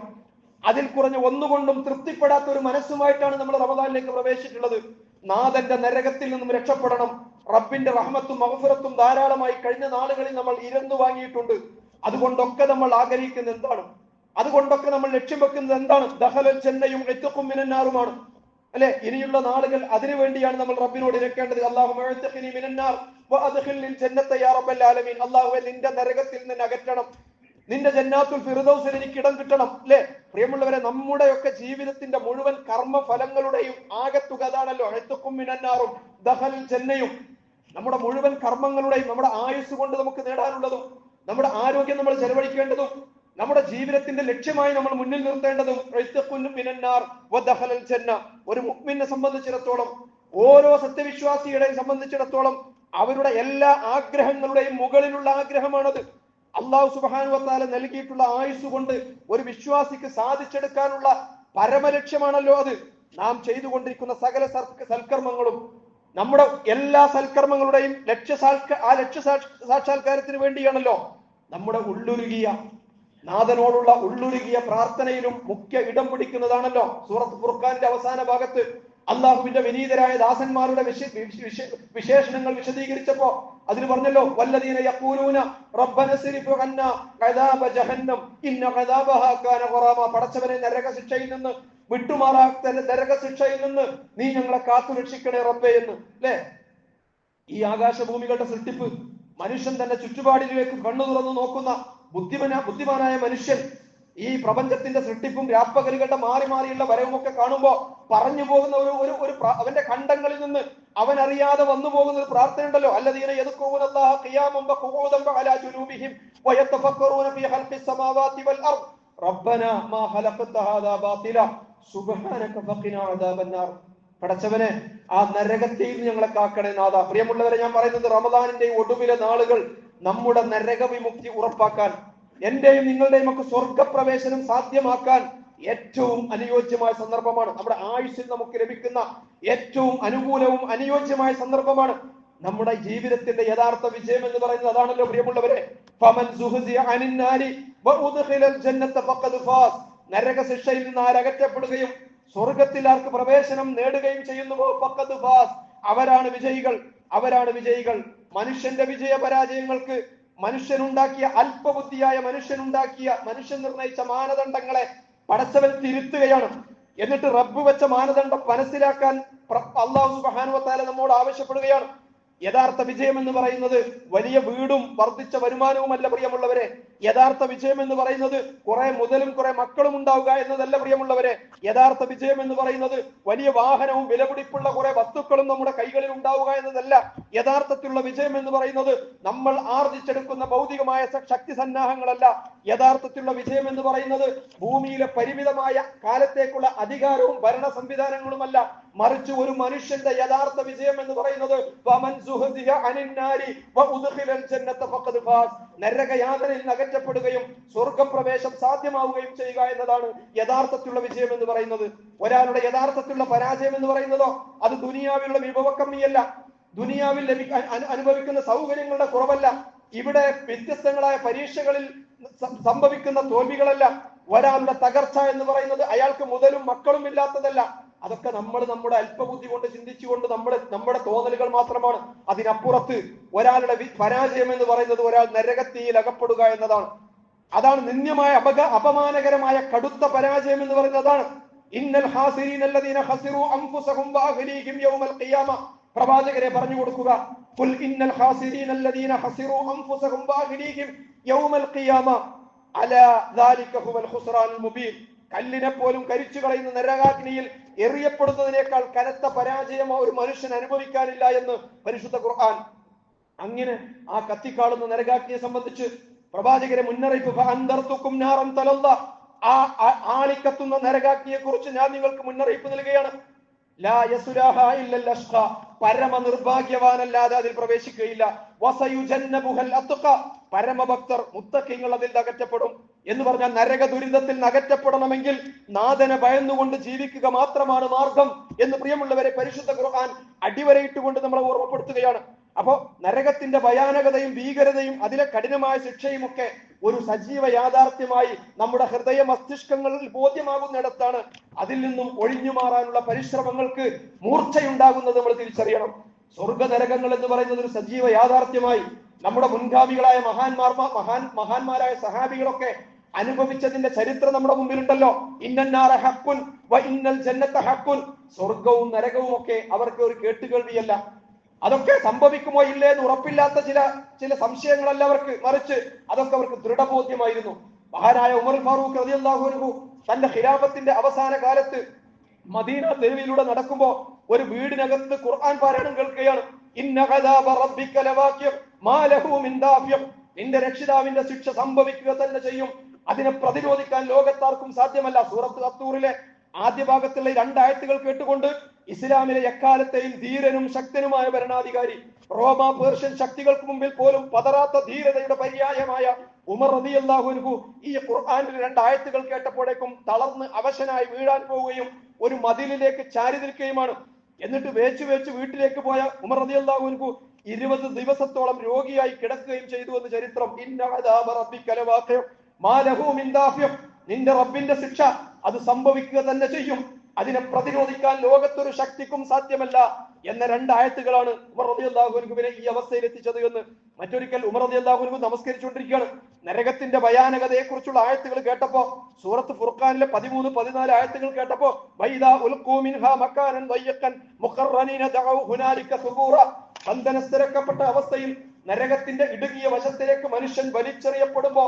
അതിൽ കുറഞ്ഞ ഒന്നുകൊണ്ടും തൃപ്തിപ്പെടാത്ത ഒരു മനസ്സുമായിട്ടാണ് നമ്മൾ റമദാനിലേക്ക് പ്രവേശിച്ചിട്ടുള്ളത്. നാഥന്റെ നരകത്തിൽ നിന്നും രക്ഷപ്പെടണം. റബ്ബിന്റെ റഹ്മത്തും മഗ്ഫിറത്തും ധാരാളമായി കഴിഞ്ഞ നാളുകളിൽ നമ്മൾ ഇരന്നു വാങ്ങിയിട്ടുണ്ട്. അതുകൊണ്ടൊക്കെ നമ്മൾ ആഗ്രഹിക്കുന്നത് എന്താണ്? അതുകൊണ്ടൊക്കെ നമ്മൾ ലക്ഷ്യം വെക്കുന്നത് എന്താണ്? ദഖലൽ ജന്നയും ഇത്ഖും മിനന്നാറുമാണ്, അല്ലെ? ഇനിയുള്ള നാളുകൾ അതിനു വേണ്ടിയാണ് നമ്മൾ റബ്ബിനോട് ഇരക്കേണ്ടത്. അല്ലാഹുമ്മ ഇത്ഖിനി മിനന്നാർ വഅദ്ഖിൽനിൽ ജന്നത യാ റബ്ബൽ ആലമീൻ. അല്ലാഹുവേ, നിന്റെ നരകത്തിൽ നിന്ന് അകറ്റണം, നിന്റെ ജന്നാത്തുൽ ഫിർദൗസിൽ എനിക്ക് ഇടം കിട്ടണം, അല്ലെ? പ്രിയമുള്ളവരെ, നമ്മുടെയൊക്കെ ജീവിതത്തിന്റെ മുഴുവൻ കർമ്മ ഫലങ്ങളുടെയും ആകത്തുക അതാണല്ലോ ഇത്ഖും മിനന്നാറും ദഖലൽ ജന്നയും. നമ്മുടെ മുഴുവൻ കർമ്മങ്ങളുടെയും, നമ്മുടെ ആയുസ് കൊണ്ട് നമുക്ക് നേടാനുള്ളതും, നമ്മുടെ ആരോഗ്യം നമ്മൾ ചെലവഴിക്കേണ്ടതും, നമ്മുടെ ജീവിതത്തിന്റെ ലക്ഷ്യമായി നമ്മൾ മുന്നിൽ നിർത്തേണ്ടതും ഒരു മുഅ്മിനെ സംബന്ധിച്ചിടത്തോളം, ഓരോ സത്യവിശ്വാസികളെയും സംബന്ധിച്ചിടത്തോളം അവരുടെ എല്ലാ ആഗ്രഹങ്ങളുടെയും മുകളിലുള്ള ആഗ്രഹമാണത്. അല്ലാഹു സുബ്ഹാനഹു വ തആല നൽകിയിട്ടുള്ള ആയുസ് കൊണ്ട് ഒരു വിശ്വാസിക്ക് സാധിച്ചെടുക്കാനുള്ള പരമലക്ഷ്യമാണല്ലോ അത്. നാം ചെയ്തുകൊണ്ടിരിക്കുന്ന സകല സൽക്കർമ്മങ്ങളും, നമ്മുടെ എല്ലാ സൽക്കർമ്മങ്ങളുടെയും ലക്ഷ്യ സാക്ഷാത്കാരത്തിന് വേണ്ടിയാണല്ലോ. നമ്മുടെ ഉള്ളുരുകിയ നാഥനോടുള്ള ഉള്ളുരുകിയ പ്രാർത്ഥനയിലും മുഖ്യ ഇടം പിടിക്കുന്നതാണല്ലോ സൂറത്ത് ഫുർഖാനിന്റെ അവസാന ഭാഗത്ത് അള്ളാഹുവിന്റെ വിനീതരായ ദാസന്മാരുടെ വിശേഷണങ്ങൾ വിശദീകരിച്ചപ്പോ അതിന് പറഞ്ഞല്ലോ, വല്ലദീന യഖൂലൂന റബ്ബന സ്രിഫ് അന്നാ അദാബ ജഹന്നം ഇന്ന അദാബഹാ കാന ഖറാമ. പടച്ചവനെ, നരകശിക്ഷയിൽ നിന്ന് വിട്ടുമാറാത്ത നരകശിക്ഷയിൽ നിന്ന് നീ ഞങ്ങളെ കാത്തു രക്ഷിക്കണേ റബ്ബേ എന്ന്, അല്ലേ? ഈ ആകാശഭൂമികളുടെ സൃഷ്ടിപ്പ്, മനുഷ്യൻ തന്റെ ചുറ്റുപാടിലേക്ക് കണ്ണു തുറന്നു നോക്കുന്ന ബുദ്ധിമാനായ മനുഷ്യൻ ഈ പ്രപഞ്ചത്തിന്റെ സൃഷ്ടിപ്പും രാപ്പകലുകളുടെ മാറി മാറിയുള്ള വരവുമൊക്കെ കാണുമ്പോ പറഞ്ഞു പോകുന്ന ഒരു അവന്റെ ഖണ്ഡങ്ങളിൽ നിന്ന് അവൻ അറിയാതെ വന്നു പോകുന്ന ഒരു പ്രാർത്ഥന ഉണ്ടല്ലോ, അല്ലദീന യദ്കുറൂനല്ലാഹ ഖിയാമൻ വഖുഊദൻ വഅലാ ജുനൂബിഹിം വയതഫക്കറൂന ഫീ ഖൽഖിസ് സമാവാതി വൽ അർദ് റബ്ബനാ മാ ഖലഖത ഹാദാ ബാതില സുബ്ഹാനക ഫഖിനാ അദാബന്നാർ. പടച്ചവനെ, ആ നരകത്തിൽ ഞങ്ങളെ കാക്കണേ നാഥ. പ്രിയമുള്ളവരെ, ഞാൻ പറയുന്നത് റമദാനിന്റെ ഒടുവിലെ നാളുകൾ നമ്മുടെ നരക വിമുക്തി ഉറപ്പാക്കാൻ, എന്റെയും നിങ്ങളുടെയും ഒക്കെ സ്വർഗപ്രവേശനം സാധ്യമാക്കാൻ ഏറ്റവും അനുയോജ്യമായ സന്ദർഭമാണ്. നമ്മുടെ ആയുസ്സിൽ നമുക്ക് ലഭിക്കുന്ന ഏറ്റവും അനുകൂലവും അനുയോജ്യമായ സന്ദർഭമാണ്. നമ്മുടെ ജീവിതത്തിന്റെ യഥാർത്ഥ വിജയം എന്ന് പറയുന്നത് അതാണല്ലോ പ്രിയമുള്ളവരെ. ഫമൻ സുഹ്സിയ അനിൻ നാരി വഉദ്ഖിലൽ ജന്നത ഫഖദ് ഫാസ്. നരക ശിക്ഷയിൽ നിന്ന് ആരകറ്റപ്പെടുകയും സ്വർഗത്തിൽ ആർക്ക് പ്രവേശനം നേടുകയും ചെയ്യുന്നുവോ ഫഖദ് ഫാസ്, അവരാണ് വിജയികൾ, അവരാണ് വിജയികൾ. മനുഷ്യന്റെ വിജയ പരാജയങ്ങൾക്ക് മനുഷ്യനുണ്ടാക്കിയ അല്പബുദ്ധിയായ മനുഷ്യൻ നിർണയിച്ച മാനദണ്ഡങ്ങളെ പടച്ചവൻ തിരുത്തുകയാണ്. എന്നിട്ട് റബ്ബ് വെച്ച മാനദണ്ഡം മനസ്സിലാക്കാൻ അല്ലാഹു സുബ്ഹാനഹു വ തആല നമ്മോട് ആവശ്യപ്പെടുകയാണ്. യഥാർത്ഥ വിജയം എന്ന് പറയുന്നത് വലിയ വീടും വർദ്ധിച്ച വരുമാനവുമല്ല പ്രിയമുള്ളവരെ. യഥാർത്ഥ വിജയം എന്ന് പറയുന്നത് കുറെ മുതലും കുറെ മക്കളും ഉണ്ടാവുക എന്നതല്ല പ്രിയമുള്ളവരെ. യഥാർത്ഥ വിജയം എന്ന് പറയുന്നത് വലിയ വാഹനവും വിലപിടിപ്പുള്ള കുറെ വസ്തുക്കളും നമ്മുടെ കൈകളിൽ ഉണ്ടാവുക എന്നതല്ല. യഥാർത്ഥത്തിലുള്ള വിജയം എന്ന് പറയുന്നത് നമ്മൾ ആർജിച്ചെടുക്കുന്ന ഭൗതികമായ ശക്തി സന്നാഹങ്ങളല്ല. യഥാർത്ഥത്തിലുള്ള വിജയം എന്ന് പറയുന്നത് ഭൂമിയിലെ പരിമിതമായ കാലത്തേക്കുള്ള അധികാരവും ഭരണ സംവിധാനങ്ങളുമല്ല, മറിച്ച് ഒരു മനുഷ്യന്റെ യഥാർത്ഥ വിജയം എന്ന് പറയുന്നത് നരകയാതനയിൽ അകറ്റപ്പെടുകയും സ്വർഗപ്രവേശം സാധ്യമാവുകയും ചെയ്യുക എന്നതാണ് യഥാർത്ഥത്തിലുള്ള വിജയം എന്ന് പറയുന്നത്. ഒരാളുടെ യഥാർത്ഥത്തിലുള്ള പരാജയം എന്ന് പറയുന്നതോ അത് ദുനിയാവിലുള്ള വിഭവക്കമ്മിയല്ല, ദുനിയാവിൽ അനുഭവിക്കുന്ന സൗകര്യങ്ങളുടെ കുറവല്ല, ഇവിടെ വ്യത്യസ്തങ്ങളായ പരീക്ഷകളിൽ സംഭവിക്കുന്ന തോൽവികളല്ല. ഒരാളുടെ തകർച്ച എന്ന് പറയുന്നത് അയാൾക്ക് മുതലും മക്കളും ഇല്ലാത്തതല്ല. അതൊക്കെ നമ്മുടെ അല്പബുദ്ധി കൊണ്ട് ചിന്തിച്ചുകൊണ്ട് നമ്മുടെ തോന്നലുകൾ മാത്രമാണ്. അതിനപ്പുറത്ത് ഒരാളുടെ പരാജയം എന്ന് പറയുന്നത് ഒരാൾ നരകത്തിയിൽ അകപ്പെടുക എന്നതാണ്. അതാണ് നിന്ദ്യമായ അപമാനകരമായ കടുത്ത പരാജയം എന്ന് പറയുന്നത് അതാണ്. ഇന്നൽ ഖാസിരീന അല്ലദീന ഖസിറു അൻഫുസഹും വഅഹ്ലീഹിം യൗമൽ ഖിയാമ. പ്രവാചകരെ പറഞ്ഞു കൊടുക്കുക, ഖുൽ ഇന്നൽ ഖാസിരീന അല്ലദീന ഖസിറു അൻഫുസഹും വഅഹ്ലീഹിം യൗമൽ ഖിയാമ അലാ ദാലിക ഹുവൽ ഖുസ്റാനുൽ മുബീൻ. കല്ലിനെ പോലും കരിച്ചു കളയുന്ന നരകാഗ്നിയിൽ എറിയപ്പെടുന്നതിനേക്കാൾ കനത്ത പരാജയം ഒരു മനുഷ്യൻ അനുഭവിക്കാനില്ല എന്ന് പരിശുദ്ധ ഖുർആൻ. അങ്ങനെ ആ കത്തിക്കാളുന്ന നരകാഗ്നിയെ സംബന്ധിച്ച് പ്രവാചകരെ മുന്നറിയിപ്പ്, ഫഅൻദർതുക്കും നാറൻ തലല്ല, ആ ആളിക്കത്തുന്ന നരകാഗ്നിയെ കുറിച്ച് ഞാൻ നിങ്ങൾക്ക് മുന്നറിയിപ്പ് നൽകുകയാണ്. ലാ യസ്ലാഹാ ഇല്ലൽ അഷ്ഖ, പരമ നിർഭാഗ്യവാനല്ലാതെ അതിൽ പ്രവേശിക്കുകയില്ല. വസയുജന്നബുഹൽ അത്ഖ, പരമഭക്തർ മുത്തഖീങ്ങൾ അതിൽ അകറ്റപ്പെടും എന്ന് പറഞ്ഞാൽ നരക ദുരിതത്തിൽ അകറ്റപ്പെടണമെങ്കിൽ നാഥനെ ഭയന്നുകൊണ്ട് ജീവിക്കുക മാത്രമാണ് മാർഗം എന്ന് പ്രിയമുള്ളവരെ പരിശുദ്ധ ഖുർആൻ അടിവരയിട്ടുകൊണ്ട് നമ്മളെ ഓർമ്മപ്പെടുത്തുകയാണ്. അപ്പോ നരകത്തിന്റെ ഭയാനകതയും ഭീകരതയും അതിലെ കഠിനമായ ശിക്ഷയും ഒക്കെ ഒരു സജീവ യാഥാർത്ഥ്യമായി നമ്മുടെ ഹൃദയ മസ്തിഷ്കങ്ങളിൽ ബോധ്യമാകുന്നിടത്താണ് അതിൽ നിന്നും ഒഴിഞ്ഞു മാറാനുള്ള പരിശ്രമങ്ങൾക്ക് മൂർച്ചയുണ്ടാകുന്നത് നമ്മൾ തിരിച്ചറിയണം. സ്വർഗ നരകങ്ങൾ എന്ന് പറയുന്നത് ഒരു സജീവ യാഥാർത്ഥ്യമായി നമ്മുടെ മുൻഗാമികളായ മഹാന്മാരായ സഹാബികളൊക്കെ അനുഭവിച്ചതിന്റെ ചരിത്രം നമ്മുടെ മുമ്പിലുണ്ടല്ലോ. ഇന്നന്നാറ ഹഖ്കുൻ വ ഇന്നൽ ജന്നത ഹഖ്കുൻ, സ്വർഗവും നരകവും ഒക്കെ അവർക്ക് ഒരു കേട്ടുകേൾവിയല്ല. അതൊക്കെ സംഭവിക്കുമോ ഇല്ലേ എന്ന് ഉറപ്പില്ലാത്ത ചില സംശയങ്ങളല്ല അവർക്ക്, മറിച്ച് അതൊക്കെ അവർക്ക് ദൃഢബോധ്യമായിരുന്നു. മഹാനായ ഉമർ ഫാറൂഖ് റളിയല്ലാഹു അൻഹു തന്റെ ഖിലാഫത്തിന്റെ അവസാന കാലത്ത് മദീന തെരുവിലൂടെ നടക്കുമ്പോ ഒരു വീടിനകത്ത് ഖുർആൻ പാരായണം കേൾക്കുകയാണ്. ഇന്ന അദാബ റബ്ബിക ലവാഖിഅ മാ ലഹു മിൻ ദാഫിഅ, നിന്റെ രക്ഷിതാവിന്റെ ശിക്ഷ സംഭവിക്കുക തന്നെ ചെയ്യും, അതിനെ പ്രതിരോധിക്കാൻ ലോകത്താർക്കും സാധ്യമല്ല. സൂറത്ത് അത്തൂറിലെ ആദ്യ ഭാഗത്തുള്ള 2 ആയത്തുകൾ കേട്ടുകൊണ്ട് ഇസ്ലാമിലെ എക്കാലത്തെയും ധീരനും ശക്തനുമായ ഭരണാധികാരി, റോമ പേർഷ്യൻ ശക്തികൾക്ക് മുമ്പിൽ പോലും പതറാത്ത ധീരതയുടെ പര്യായമായ ഉമർ റളിയല്ലാഹു അൻഹു ഈ ഖുർആനിലെ 2 ആയത്തുകൾ കേട്ടപ്പോഴേക്കും തളർന്ന് അവശനായി വീഴാൻ പോവുകയും ഒരു മതിലിലേക്ക് ചാരി നിൽക്കുകയുമാണ്. എന്നിട്ട് വേച്ചു വീട്ടിലേക്ക് പോയ ഉമർ റളിയല്ലാഹു അൻഹു 20 ദിവസത്തോളം രോഗിയായി കിടക്കുകയും ചെയ്തു എന്ന് ചരിത്രം. ഇന്ന അദാബ റബ്ബിക ലവാഖിഅ മാ ലഹു മിൻ ദാഫിഅ, നിന്റെ റബ്ബിന്റെ ശിക്ഷ അത് സംഭവിക്കുക തന്നെ ചെയ്യും, അതിനെ പ്രതിരോധിക്കാൻ ലോകത്തൊരു ശക്തിക്കും സാധ്യമല്ല എന്ന 2 ആയത്തുകളാണ് ഉമർ റളിയല്ലാഹു അൻഹുവിനെ ഈ അവസ്ഥയിൽ എത്തിച്ചത് എന്ന്. മറ്റൊരിക്കൽ ഉമർ റളിയല്ലാഹു അൻഹു നമസ്കരിച്ചുകൊണ്ടിരിക്കുകയാണ്. നരകത്തിന്റെ ഭയാനകതയെ കുറിച്ചുള്ള ആയത്തുകൾ കേട്ടപ്പോ, സൂറത്ത് ഫുർഖാനിലെ 13-14 ആയത്തുകൾ കേട്ടപ്പോ, വൈദാ ഉൽഖൂ മിൻഹാ മക്കാനൻ ദയ്യഖൻ മുഖറനീന ദഉ ഹുനാലിക സുബൂറ, ബന്ധനസ്ഥരാക്കപ്പെട്ട അവസ്ഥയിൽ നരകത്തിന്റെ ഇടുങ്ങിയ വശത്തിലേക്ക് മനുഷ്യൻ വലിച്ചെറിയപ്പെടുമ്പോ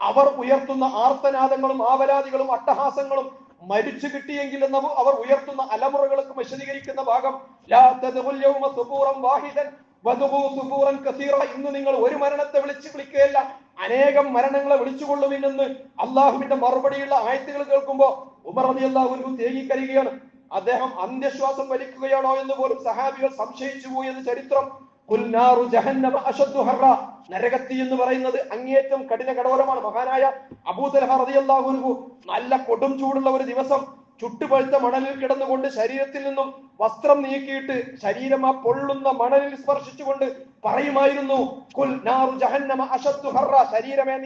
അവർ ഉയർത്തുന്ന ആർത്തനാദങ്ങളും ആവലാദികളും അട്ടഹാസങ്ങളും മരിച്ചു കിട്ടിയെങ്കിൽ എന്ന് അവർ ഉയർത്തുന്ന അലമുറകൾക്ക് വിശദീകരിക്കുന്ന ഭാഗം, ലാ തദ്ഖുൽ യൗമ സുബൂറൻ വാഹിദൻ വദഖൂ സുബൂറൻ കസീറ, ഇന്ന് നിങ്ങൾ ഒരു മരണത്തെ വിളിക്കുകയല്ല, അനേകം മരണങ്ങളെ വിളിച്ചുകൊള്ളുമെന്ന് അള്ളാഹുവിന്റെ മറുപടിയുള്ള ആയത്തുകൾ കേൾക്കുമ്പോ ഉമർ റളിയല്ലാഹു അൻഹു തേങ്ങിക്കരയുകയാണ്. അദ്ദേഹം അന്ത്യശ്വാസം വലിക്കുകയാണോ എന്ന് പോലും സഹാബികൾ സംശയിച്ചു പോയി എന്ന് ചരിത്രം. നരകത്തി എന്ന് പറയുന്നത് അങ്ങേറ്റം കഠിന കഠോരമാണ്. മഹാനായ അബൂ തൽഹ റളിയല്ലാഹു അൻഹു നല്ല കൊടും ചൂടുള്ള ഒരു ദിവസം ചുട്ടുപഴുത്ത മണലിൽ കിടന്നുകൊണ്ട് ശരീരത്തിൽ നിന്നും വസ്ത്രം നീക്കിയിട്ട് ശരീരം ആ പൊള്ളുന്ന മണലിൽ സ്പർശിച്ചുകൊണ്ട് പറയുമായിരുന്നു, കുൽ നാറു ജഹന്നമ അശദ്ദു ഹർറ, ശരീരമേ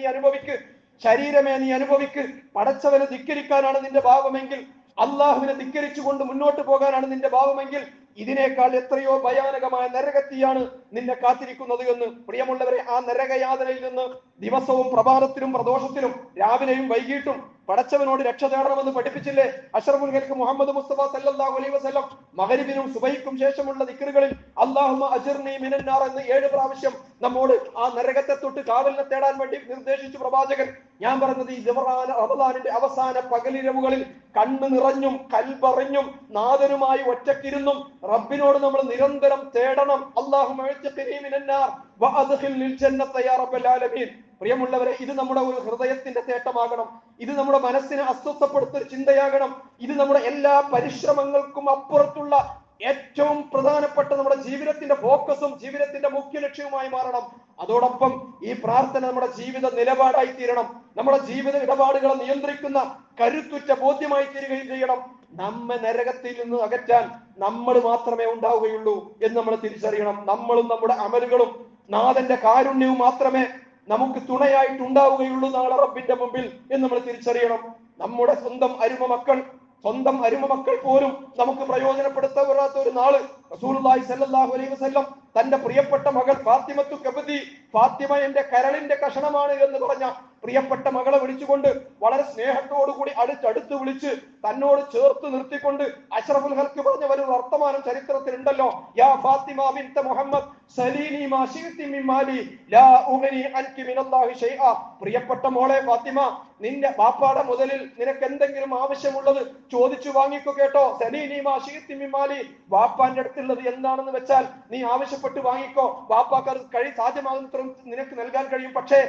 നീ അനുഭവിക്ക്, പടച്ചവനെ ധിക്കരിക്കാനാണ് നിന്റെ ഭാവമെങ്കിൽ, അള്ളാഹുവിനെ ധിക്കരിച്ചുകൊണ്ട് മുന്നോട്ട് പോകാനാണ് നിന്റെ ഭാവമെങ്കിൽ, ഇതിനേക്കാൾ എത്രയോ ഭയാനകമായ നരകത്തിയാണ് നിന്നെ കാത്തിരിക്കുന്നത് എന്ന്. പ്രിയമുള്ളവരെ, ആ നരകയാതനയിൽ നിന്ന് ദിവസവും പ്രഭാതത്തിലും പ്രദോഷത്തിലും രാവിലെയും വൈകിട്ടും പടച്ചവനോട് രക്ഷ തേടണമെന്ന് പഠിപ്പിച്ചില്ലേ അഷ്റഫുൽ ഖൽഖ് മുഹമ്മദ് മുസ്തഫ സല്ലല്ലാഹു അലൈഹി വസല്ലം? മഗ്രിബിനും സുബഹിക്കും ശേഷമുള്ള ദിക്റുകളിൽ അല്ലാഹുമ്മ അജിർനി മിനൻ നാർ എന്ന് 7 പ്രാവശ്യം നമ്മോട് ആ നരകത്തെ തൊട്ട് കാവലിനെ തേടാൻ വേണ്ടി നിർദ്ദേശിച്ചു പ്രവാചകൻ. ഞാൻ പറഞ്ഞത് ഈ റമദാനിന്റെ അവസാന പകലിരവുകളിൽ കണ്ണ് നിറഞ്ഞും കൽബറിഞ്ഞും നാഥനുമായി ഒറ്റക്കിരുന്നും റബ്ബിനോട് നമ്മൾ നിരന്തരം തേടണം. അല്ലാഹുമ്മ അഅ്തിഖ്നി മിനൻ നാർ വഅദ്ഖിൽനിൽ ജന്നത യാ റബ്ബൽ ആലമീൻ. പ്രിയമുള്ളവരെ, ഇത് നമ്മുടെ ഒരു ഹൃദയത്തിന്റെ തേട്ടമാകണം, ഇത് നമ്മുടെ മനസ്സിനെ അസ്വസ്ഥപ്പെടുത്തുന്ന ചിന്തയാകണം, ഇത് നമ്മുടെ എല്ലാ പരിശ്രമങ്ങൾക്കും അപ്പുറത്തുള്ള ഏറ്റവും പ്രധാനപ്പെട്ട നമ്മുടെ ജീവിതത്തിന്റെ ഫോക്കസും ജീവിതത്തിന്റെ മുഖ്യ ലക്ഷ്യവുമായി മാറണം. അതോടൊപ്പം ഈ പ്രാർത്ഥന നമ്മുടെ ജീവിത നിലപാടായി തീരണം, നമ്മുടെ ജീവിത ഇടപാടുകളെ നിയന്ത്രിക്കുന്ന കരുത്തുറ്റ ബോധ്യമായി തീരുകയും ചെയ്യണം. നമ്മെ നരകത്തിൽ നിന്ന് അകറ്റാൻ നമ്മൾ മാത്രമേ ഉണ്ടാവുകയുള്ളൂ എന്ന് നമ്മൾ തിരിച്ചറിയണം. നമ്മളും നമ്മുടെ അമലുകളും നാഥന്റെ കാരുണ്യവും മാത്രമേ നമുക്ക് തുണയായിട്ടുണ്ടാവുകയുള്ളൂ നാളെ റബ്ബിന്റെ മുമ്പിൽ എന്ന് നമ്മൾ തിരിച്ചറിയണം. നമ്മുടെ സ്വന്തം അരുമ മക്കൾ പോലും നമുക്ക് പ്രയോജനപ്പെടുത്താത്ത ഒരു നാള് റസൂലുള്ളാഹി സ്വല്ലല്ലാഹു അലൈഹി വസല്ലം തന്റെ പ്രിയപ്പെട്ട മകൾ ഫാത്തിമത്തു കബദി, ഫാത്തിമ എന്റെ കരളിന്റെ കഷണമാണ് എന്ന് പറഞ്ഞ പ്രിയപ്പെട്ട മകളെ വിളിച്ചുകൊണ്ട് വളരെ സ്നേഹത്തോടുകൂടി അടുത്ത് വിളിച്ച് തന്നോട് ചേർത്ത് നിർത്തിക്കൊണ്ട് അഷ്റഫുൽ ഖൽഖ് പറഞ്ഞ ഒരു വർത്തമാനം ചരിത്രത്തിലുണ്ടല്ലോ, യാ ഫാത്തിമ ബിൻത മുഹമ്മദ് സലീനി മാ ശിഅ്തി മിൻ മാലി ലാ ഉഗ്നി അൻകി മിനല്ലാഹി ശൈഅ. പ്രിയപ്പെട്ട മോളെ ഫാത്തിമ, നിന്റെ ബാപ്പാടെ മുതലിൽ നിനക്ക് എന്തെങ്കിലും ആവശ്യമുള്ളത് ചോദിച്ചു വാങ്ങിക്കോ കേട്ടോ. സലീനി മാ ശിഅ്തി മിൻ മാലി, ബാപ്പാന്റെ അടുത്ത് അകത്തുള്ളത് എന്താണെന്ന് വെച്ചാൽ നീ ആവശ്യപ്പെട്ട് വാങ്ങിക്കോ, വാപ്പാക്ക് അത് സാധ്യമാകുന്നത്ര നിനക്ക് നൽകാൻ കഴിയും. പക്ഷേ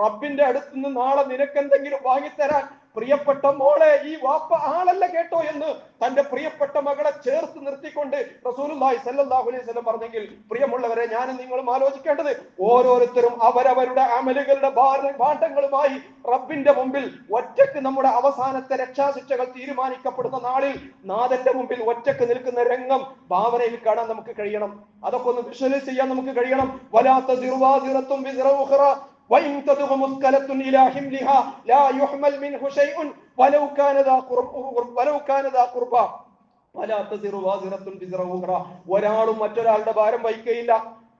റബ്ബിന്റെ അടുത്ത് നിന്ന് നാളെ നിനക്ക് എന്തെങ്കിലും വാങ്ങിത്തരാൻ പ്രിയപ്പെട്ട മോളെ ഈ വാപ്പ ആളല്ല കേട്ടോ എന്ന് തന്റെ പ്രിയപ്പെട്ട മകളെ ചേർത്ത് നിർത്തിക്കൊണ്ട് റസൂലുള്ളാഹി സ്വല്ലല്ലാഹു അലൈഹി വസല്ലം പറഞ്ഞെങ്കിൽ, പ്രിയമുള്ളവരെ, ഞാനും നിങ്ങളും ആലോചിക്കേണ്ടത് ഓരോരുത്തരും അവരവരുടെ അമലുകളുടെ ഭാണ്ഡങ്ങളുമായി റബ്ബിന്റെ മുമ്പിൽ ഒറ്റക്ക് നമ്മുടെ അവസാനത്തെ രക്ഷാശിക്ഷകൾ തീരുമാനിക്കപ്പെടുന്ന നാളിൽ നാഥന്റെ മുമ്പിൽ ഒറ്റക്ക് നിൽക്കുന്ന രംഗം ഭാവനയിൽ കാണാൻ നമുക്ക് കഴിയണം. അതൊക്കെ ഒന്ന് വിഷ്വലൈസ് ചെയ്യാൻ നമുക്ക് കഴിയണം. വലാത്ത സിർവാസിറത്തും വിസ്റ ഉഖറ وإن تدع مثقلة إلى حملها لا يحمل منه شيء ولو كان ذا قربى ولا تزر وازرة وزر أخرى. ഒരാളും മറ്റൊരാളുടെ ഭാരം വഹിക്കുകയില്ല,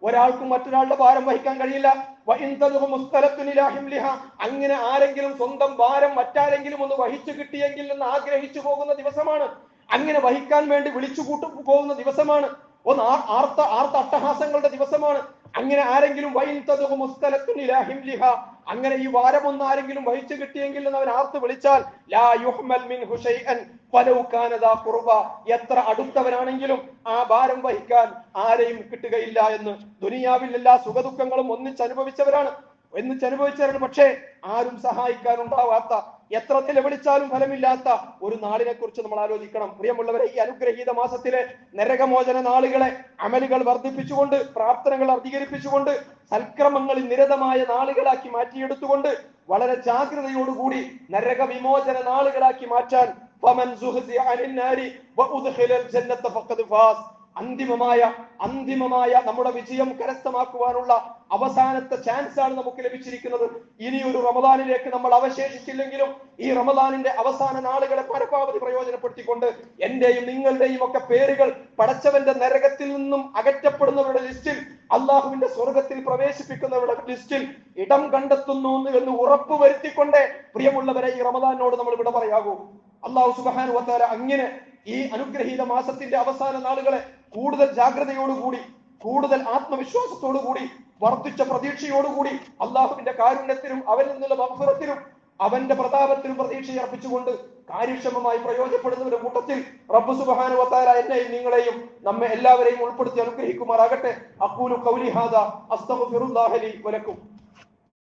ഒരാൾക്കും മറ്റൊരാളുടെ ഭാരം വഹിക്കാൻ കഴിയില്ല. وإن تدع مثقلة إلى حملها, അങ്ങനെ ആരെങ്കിലും സ്വന്തം ഭാരം മറ്റാരെങ്കിലും ഒന്ന് വഹിച്ചു കിട്ടിയെങ്കിൽ എന്ന് ആഗ്രഹിച്ചു പോകുന്ന ദിവസമാണ്, അങ്ങനെ വഹിക്കാൻ വേണ്ടി വിളിച്ചു പോകുന്ന ദിവസമാണ്, ഒന്ന് ആർത്ത അട്ടഹാസങ്ങളുടെ ദിവസമാണ്. അങ്ങനെ ആരെങ്കിലും അങ്ങനെ ഈ ഭാരം ഒന്ന് ആരെങ്കിലും വഹിച്ചു കിട്ടിയെങ്കിൽ എന്ന് അവൻ ആർത്ത് വിളിച്ചാൽ എത്ര അടുത്തവനാണെങ്കിലും ആ ഭാരം വഹിക്കാൻ ആരെയും കിട്ടുകയില്ല എന്ന് ദുനിയാവിൽ എല്ലാ സുഖദുഃഖങ്ങളും ഒന്നിച്ചനുഭവിച്ചവരാണ്. പക്ഷേ ആരും സഹായിക്കാനുണ്ടാവാത്ത, എത്ര നിലവിളിച്ചാലും ഫലമില്ലാത്ത ഒരു നാളിനെ കുറിച്ച് നമ്മൾ ആലോചിക്കണം. പ്രിയമുള്ളവരെ, ഈ അനുഗ്രഹീത മാസത്തിലെ നരകമോചന നാളുകളെ അമലുകൾ വർദ്ധിപ്പിച്ചുകൊണ്ട്, പ്രാർത്ഥനകൾ അധികരിപ്പിച്ചുകൊണ്ട്, സൽക്രമങ്ങളിൽ നിരതമായ നാളുകളാക്കി മാറ്റിയെടുത്തുകൊണ്ട് വളരെ ജാഗ്രതയോടുകൂടി നരക വിമോചന നാളുകളാക്കി മാറ്റാൻ അന്തിമമായ നമ്മുടെ വിജയം കരസ്ഥമാക്കുവാനുള്ള അവസാനത്തെ ചാൻസ് ആണ് നമുക്ക് ലഭിച്ചിരിക്കുന്നത്. ഇനിയൊരു റമദാനിലേക്ക് നമ്മൾ അവശേഷിച്ചില്ലെങ്കിലും ഈ റമദാനിന്റെ അവസാന നാളുകളെ പരമാവധി പ്രയോജനപ്പെടുത്തിക്കൊണ്ട് എന്റെയും നിങ്ങളുടെയും ഒക്കെ പേരുകൾ പടച്ചവന്റെ നരകത്തിൽ നിന്നും അകറ്റപ്പെടുന്നവരുടെ ലിസ്റ്റിൽ, അള്ളാഹുവിന്റെ സ്വർഗത്തിൽ പ്രവേശിപ്പിക്കുന്നവരുടെ ലിസ്റ്റിൽ ഇടം കണ്ടെത്തുന്നു എന്ന് ഉറപ്പുവരുത്തിക്കൊണ്ട്, പ്രിയമുള്ളവരെ, ഈ റമദാനോട് നമ്മൾ ഇവിടെ പറയാകൂ. അള്ളാഹു സുബ്ഹാനഹു വ തആല അങ്ങനെ ഈ അനുഗ്രഹീത മാസത്തിന്റെ അവസാന നാളുകളെ കൂടുതൽ ജാഗ്രതയോടുകൂടി, കൂടുതൽ ആത്മവിശ്വാസത്തോടുകൂടി, വർദ്ധിച്ച പ്രതീക്ഷയോടുകൂടി അള്ളാഹുവിന്റെ കാരുണ്യത്തിനും അവനിൽ നിന്നുള്ള മഗ്ഫിറത്തിനും അവന്റെ പ്രതാപത്തിനും പ്രതീക്ഷ അർപ്പിച്ചുകൊണ്ട് കാര്യക്ഷമമായി പ്രയോജനപ്പെടുന്നവരുടെ കൂട്ടത്തിൽ റബ്ബ് സുബ്ഹാനഹു വ തആല എന്നെയും നിങ്ങളെയും നമ്മെ എല്ലാവരെയും ഉൾപ്പെടുത്തി അനുഗ്രഹിക്കുമാറാകട്ടെ. അഖൂലു ഖൗലി ഹാദാ അസ്തഗ്ഫിറുല്ലാഹ ലി വലക്കും.